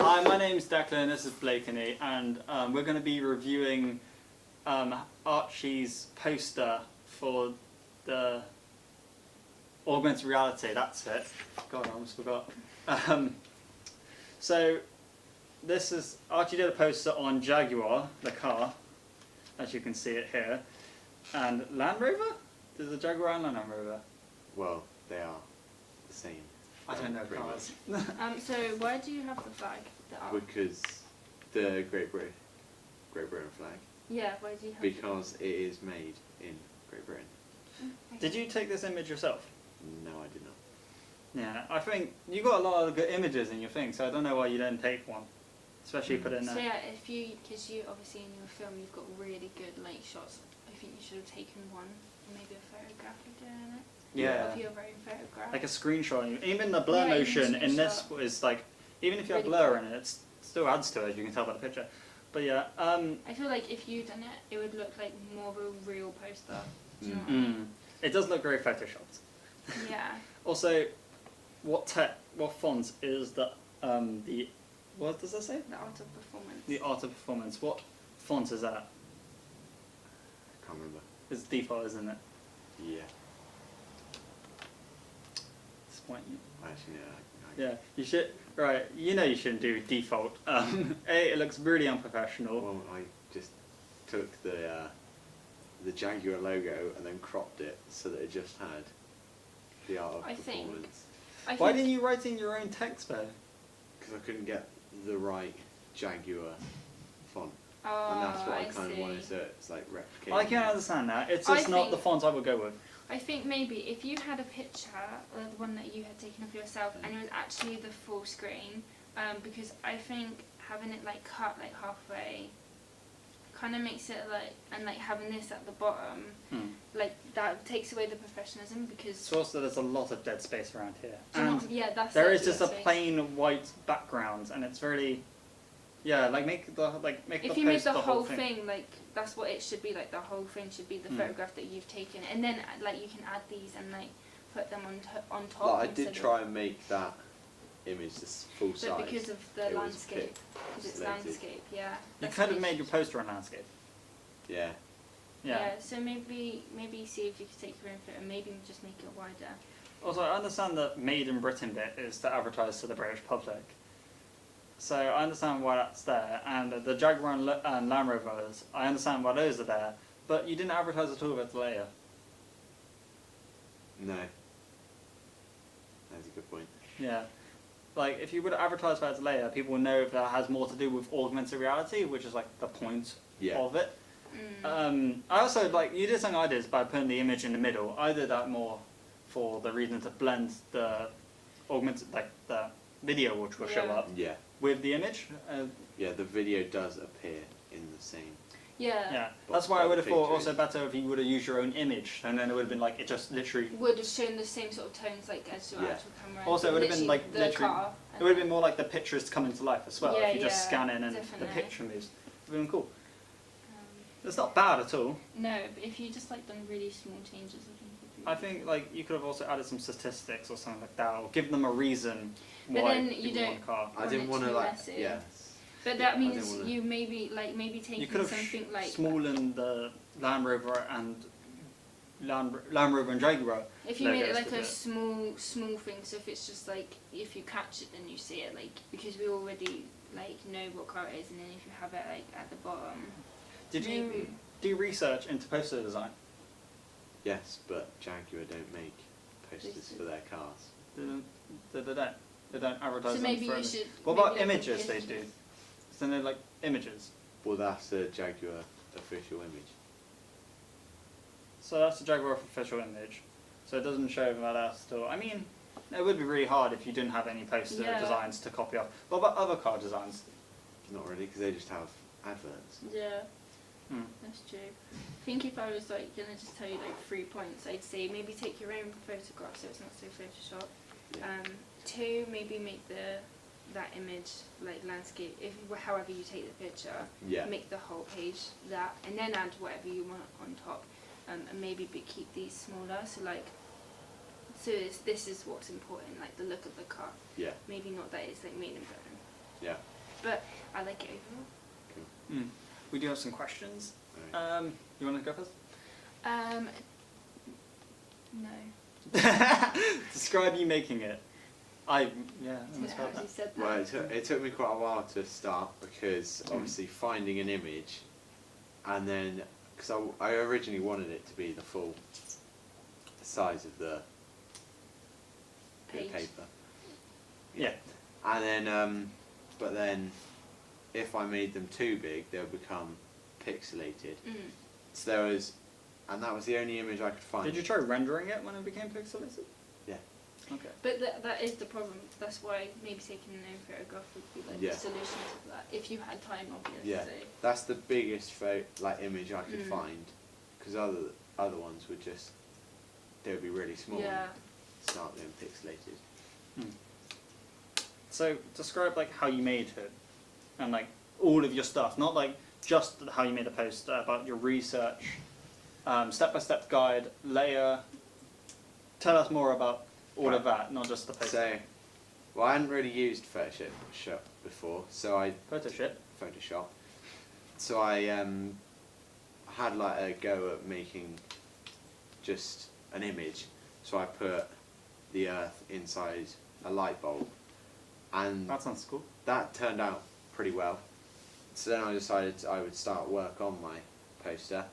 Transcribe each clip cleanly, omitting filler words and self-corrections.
Hi, my name's Declan, this is Blakeney, and we're going to be reviewing Archie's poster for the augmented reality, that's it. God, I almost forgot. So, this is, Archie did a poster on Jaguar, the car, as you can see it here, and Land Rover? There's a Jaguar and a Land Rover. Well, they are the same. I don't know cars. So why do you have the flag? Because the Great Britain flag. Yeah, why do you have Because it is made in Great Britain. Did you take this image yourself? No, I did not. Yeah, I think you got a lot of good images in your thing, so I don't know why you didn't take one. Especially put it in there. So yeah, because you obviously in your film you've got really good like shots, I think you should have taken one, or maybe a photograph of doing it. Yeah. Of your own photograph. Like a screenshot. Even the blur Yeah, motion even in this screenshot. is like, even if you have Really blur cool. in it, it still adds to it, as you can tell by the picture. But yeah, I feel like if you'd done it, it would look like more of a real poster. Do you know what I mean? it does look very photoshopped. Yeah. Also, what font is the what does that say? The art of performance. The art of performance. What font is that? I can't remember. It's default, isn't it? Yeah. Disappointing. Actually, no. Yeah, you should. Right, you know you shouldn't do default. It looks really unprofessional. Well, I just took the Jaguar logo and then cropped it so that it just had the art of performance. Why didn't you write in your own text though? Because I couldn't get the right Jaguar font. Oh, And that's what I kind of see. wanted to, it's like replicate. I can understand that. It's I just not the think- font I would go with. I think maybe if you had a picture, or the one that you had taken of yourself, and it was actually the full screen, because I think having it like cut like halfway kind of makes it like, and like having this at the bottom, like that takes away the professionalism because. So also there's a lot of dead space around here. Do you know And what- yeah, that's there it, is just a dead space. plain white background and it's really, yeah, like make If the you made post the the whole thing. thing, like that's what it should be. Like the whole thing should be the photograph that you've taken, and then like you can add these and like put them on top. Like, I instead did of- try and make that image this full size. But because of the it was landscape, because it's pixelated. landscape, yeah. You That's could what have it made your should- poster on landscape. Yeah. Yeah. So maybe see if you could take your own photo and maybe just make it wider. Also, I understand that Made in Britain bit is to advertise to the British public. So I understand why that's there, and the Jaguar and Land Rovers, I understand why those are there, but you didn't advertise at all with Leia. No. That's a good point. Yeah. Like, if you would advertise for Leia, people would know if that has more to do with augmented reality, which is like the point of it. I also, like, you did something I did by putting the image in the middle. I did that more for the reason to blend the augmented, like, the video which will show Yeah. up Yeah. with the image. Yeah, the video does appear in the same. Yeah, But that's why I would have thought pictures- also better if you would have used your own image, and then it would have been like, it just literally... Would have shown the same sort of tones like as your Yeah. actual camera. Also, it would have been Literally like, the literally... car It would have been more like the pictures coming to life as well, Yeah, if you just yeah, scan in and definitely. the picture moves. It would have been cool. Um, It's not bad at all. no, but if you just like done really small changes, I think it'd be I think like you could have also added some statistics or something like that, or give them a reason But why then people you don't- want a car. I didn't want to too like. messy. Yeah. But Yeah, that I means didn't wanna- you maybe You taking could have something like smallened the Land Rover and Land Rover and Jaguar. if you made it logos like to a do it. small thing. So if it's just like if you catch it, then you see it. Like because we already like know what car it is, and then if you have it like at the bottom. Did you maybe. do research into poster design? Yes, but Jaguar don't make posters for their cars. They don't advertise So them maybe for you any- should. What about maybe look at images they do? pictures. So they're like images. Well, that's the Jaguar official image. So that's the Jaguar official image. So it doesn't show that that's still... I mean, it would be really hard if you didn't have any poster Yeah. designs to copy off. What about other car designs? Not really, because they just have adverts. Yeah. Hmm. That's true. I think if I was like gonna just tell you like 3 points, I'd say maybe take your own photograph so it's not so Photoshop. Yeah. 2, maybe make that image like landscape. If however you take the picture, Yeah. make the whole page that, and then add whatever you want on top, and maybe keep these smaller. So like, this is what's important, like the look of the car. Yeah. Maybe not that it's like made in Britain. Yeah. but I like it overall. Cool. We do have some questions. Right. You want to go first? No. Describe you making it. I As you said that. Well, it took me quite a while to start because obviously finding an image, and then because I originally wanted it to be the full size of the Page. paper. Yeah. And then, but then, if I made them too big, they would become pixelated. So there was, and that was the only image I could find. Did you try rendering it when it became pixelated? Yeah. Okay. But that is the problem. That's why maybe taking an own photograph would be like Yeah. the solution to that. If you had time, obviously. Yeah, that's the biggest image I could find, because other ones would just, they would be really small Yeah. and start being pixelated. So describe like how you made it, and like all of your stuff, not like just how you made a post, but your research, step-by-step guide, layer. Tell us more about all of that, not just the post. So, well, I hadn't really used Photoshop before, so I Photoshop. So I had like a go at making just an image. So I put the Earth inside a light bulb, and That sounds cool. that turned out pretty well. So then I decided I would start work on my poster,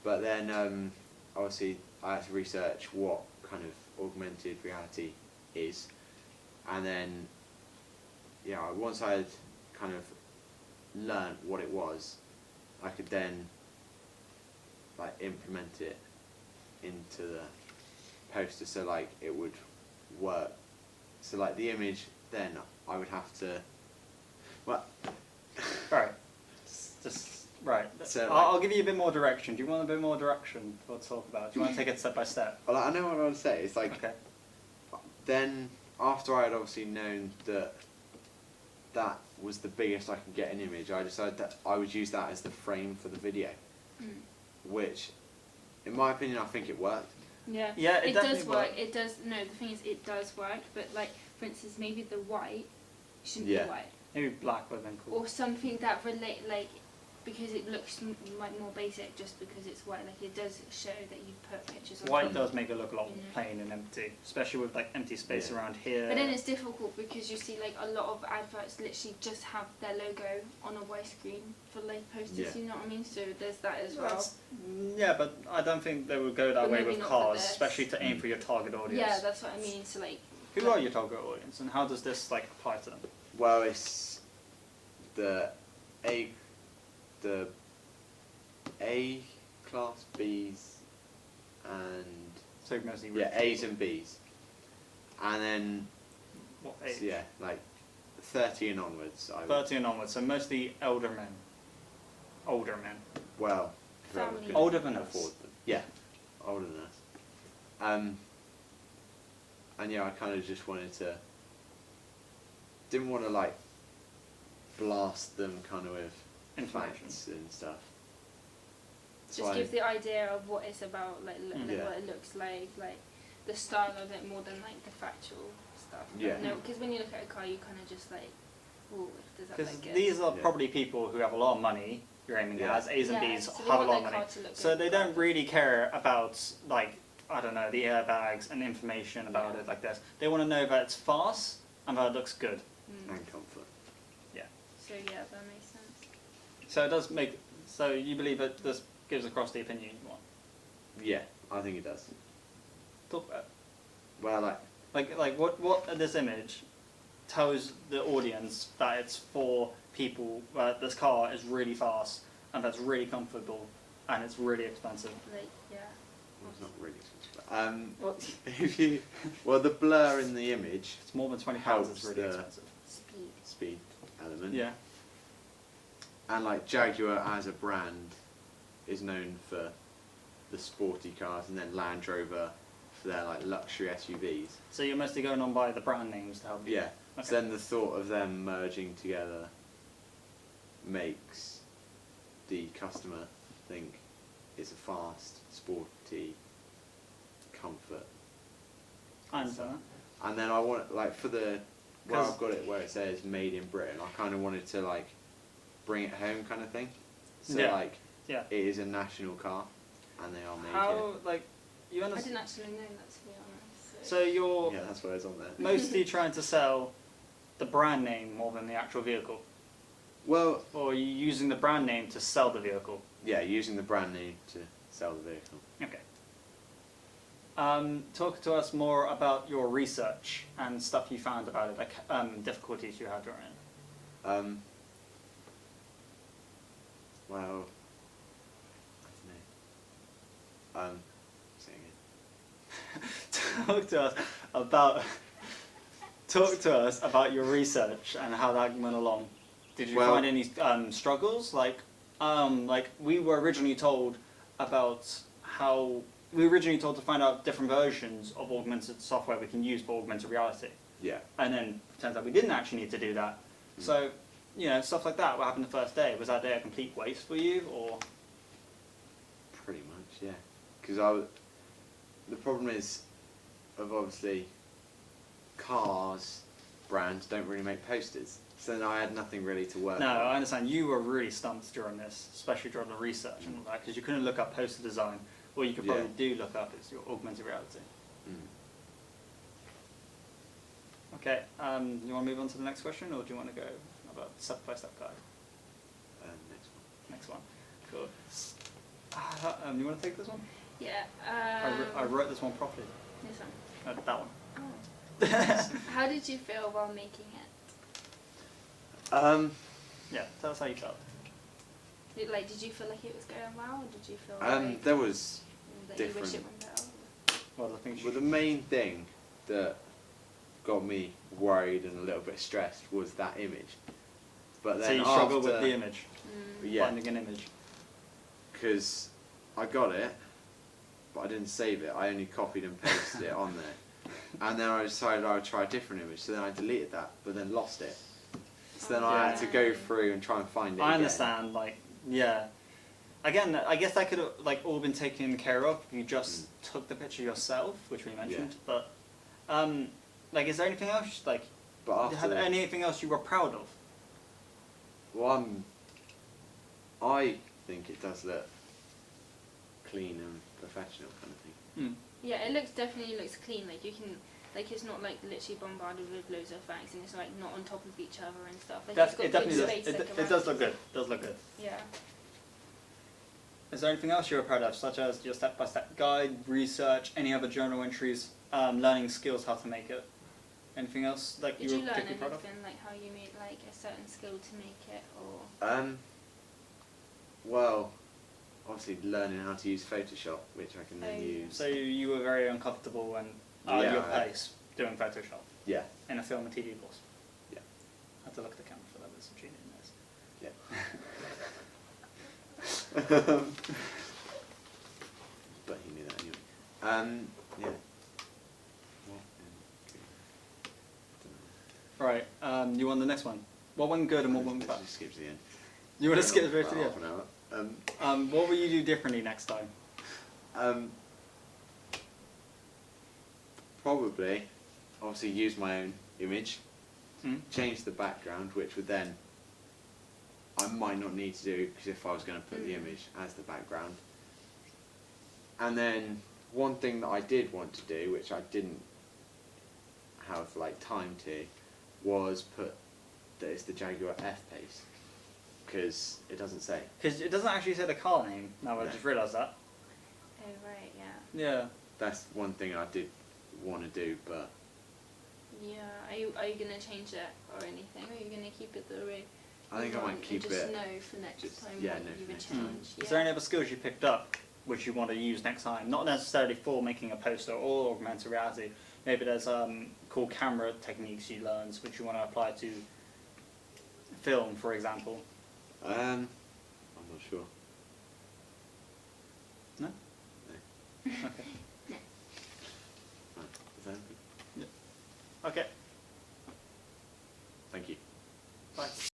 but then obviously I had to research what kind of augmented reality is, and then once I had kind of learnt what it was, I could then like implement it into the poster so like it would work. So like the image, then I would have to, well, Right. Right. So, I'll give you a bit more direction. Do you want a bit more direction to talk about? Do you want to take it step by step? well, I know what I want to say. It's like Okay. then after I had obviously known that that was the biggest I could get an image, I decided that I would use that as the frame for the video, which, in my opinion, I think it worked. Yeah. Yeah, it It does definitely work. worked. It does. No, the thing is, it does work. But like, for instance, maybe the white shouldn't Yeah. be white, Maybe black would have been cool. or something that relate like. Because it looks like more basic just because it's white. Like it does show that you put pictures on White top. does make it look a lot Yeah. plain and empty, especially with like empty space Yeah. around here. But then it's difficult because you see like a lot of adverts literally just have their logo on a white screen for like posters, Yeah. you know what I mean? So there's that as well. That's- yeah, but I don't think they would go that But way maybe with not for cars, this. especially to aim for your target audience. Yeah, that's what I mean. So like, Who are your target audience, and how does this like apply to them? Well, it's the A class, Bs, and So mostly A's and Bs, and then what age? yeah, like 30 and onwards. I would, 30 and onwards, so mostly elder men. Older men. well, whoever Family. could Older than us. afford them. Yeah, older than us. And yeah, I kind of just wanted to. Didn't want to like blast them kind of with Information. facts and stuff. So just I- give the idea of what it's about, like Yeah. what it looks like the style of it more than like the factual stuff. Yeah. No, because when you look at a car, you kind of just like, oh, does that Because look good? these are Yeah. probably people who have a lot of money, you're aiming Yeah. at, A's and Yeah, B's so they have a want lot of their money. car to look So good they don't rather- really care about, like, I don't know, the airbags and information about Yeah. it like this. They want to know that it's fast and that it looks good. and comfort. Yeah. So yeah, that makes sense. So it does make, so you believe that this gives across the opinion you want. Yeah, I think it does. Talk about it. Well, like What this image tells the audience that it's for people that this car is really fast and that's really comfortable and it's really expensive. Like yeah. well, it's not really expensive. If you, well, the blur in the image It's more than £20, Helps it's really the- expensive. Speed. speed element. Yeah. And like Jaguar as a brand is known for the sporty cars, and then Land Rover for their like luxury SUVs. So you're mostly going on by the brand names to help you? Yeah. Okay. So then the thought of them merging together makes the customer think it's a fast, sporty, comfort. I understand that. And then I want, like, for the where I've got it where it says made in Britain, I kind of wanted to like bring it home kind of thing. So Yeah. it is a national car, and they are made How like you I understand? didn't actually know that, to be honest. So you're here. Yeah, that's what it's on there. mostly trying to sell the brand name more than the actual vehicle, Well, or are you using the brand name to sell the vehicle? yeah, using the brand name to sell the vehicle. Okay. Talk to us more about your research and stuff you found about it, like difficulties you had during it. Well, I don't know. Say again. Talk to us about your research and how that went along. Did you Well- find any struggles? Like we were originally told about how we were originally told to find out different versions of augmented software we can use for augmented reality, Yeah. and then it turns out we didn't actually need to do that. So, stuff like that. What happened the first day? Was that day a complete waste for you, or? Pretty much, yeah. Because the problem is, of obviously, cars brands don't really make posters, so then I had nothing really to work No, on. I understand. You were really stumped during this, especially during the research and all that, because you couldn't look up poster design. All you could probably do look up is your augmented reality. Mm. Okay, you want to move on to the next question, or do you want to go about step-by-step guide? Next one. Next one. Cool. You want to take this one? Yeah. I wrote this one properly. This one. That one. Oh. How did you feel while making it? Yeah, tell us how you felt. Did you feel like it was going well, or did you feel There was that you wish different. it went better? Well, the things Well, the main thing that got me worried and a little bit stressed was that image. But then so you struggle with after- the image, Yeah, finding an image. because I got it, but I didn't save it. I only copied and pasted it on there. And then I decided I would try a different image, so then I deleted that, but then lost it. So then I had to go through and try and find it I again. understand, yeah. Again, I guess that could have all been taken care of if you just took the picture yourself, which we mentioned. But is there anything else But after that, anything else you were proud of? well, I think it does look clean and professional kind of thing. Yeah, it definitely looks clean. Like you can, it's not literally bombarded with loads of facts, and it's not on top of each other and stuff. Like, it's got It definitely good does. space, It does look good. It does look good. Yeah. Is there anything else you were proud of, such as your step-by-step guide, research, any other journal entries, learning skills how to make it? Anything else Did you you were learn particularly proud of? anything, how you made a certain skill to make it, or? Well, obviously learning how to use Photoshop, which I can then use. So you were very uncomfortable when Yeah, your pace doing Photoshop Yeah, in a film and TV course. yeah, I had to look at the camera for that. There's some cheating in this. yeah. But he knew that anyway. Yeah. Right. You want the next one? What went good and what went bad? Just skip to the end. You want to skip straight to the About end? half an hour. What will you do differently next time? Probably, obviously, use my own image, Hmm? change the background, which would then I might not need to do because if I was going to put the image as the background. And then one thing that I did want to do, which I didn't have time to, was put that it's the Jaguar F-Pace, because it doesn't say. Because it doesn't actually say the car name. Now I No. just realised that. Oh right, yeah. Yeah. That's one thing I did want to do, but Yeah. Are you gonna change it or anything? Or are you gonna keep it the way? I think you I might want keep and just it. know for next just- time yeah, what no, you for would next change. time. Is there any other skills you picked up which you want to use next time? Not necessarily for making a poster or augmented reality. Maybe there's cool camera techniques you learned which you want to apply to film, for example. I'm not sure. No? No. Okay. Right. Is that everything? Okay.